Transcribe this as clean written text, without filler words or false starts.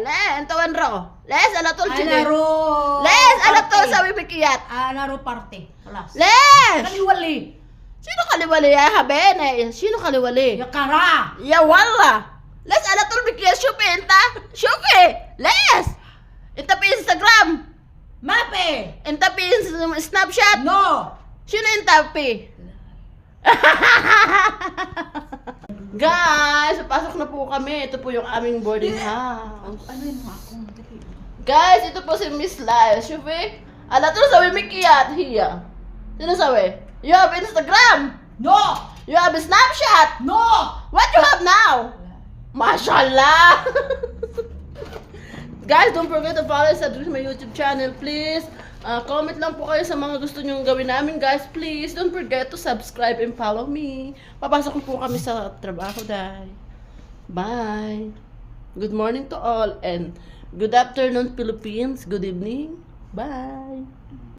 len, tawan ro. Les, alatol chili. Anaro. Les, alatol sa wibikiyat. Anaro parte. Alas. Les! Kaliwali. Sino kaliwali ya habene? Sino kaliwali? Yakara. Ya wala. Les, alatol bikiyat syupi inta. Syupi. Les! Inta pi Instagram. Mape. Inta pi Snapchat. No. Sino inta pi? Guys, pasok na po kami. Ito po yung aming boarding house. Ano yun ako? Guys, ito po si Miss Lai. Syupi? Alatol sa wibikiyat. Hiya. Sino sabi? You have Instagram. No. You have Snapchat. No. What you have now? Mashallah! Guys, don't forget to follow and subscribe to my YouTube channel, please. Comment lang po kayo sa mga gusto nyong gawin namin, guys. Please, don't forget to subscribe and follow me. Papasok po kami sa trabaho, dahil. Bye! Good morning to all and good afternoon, Philippines. Good evening. Bye!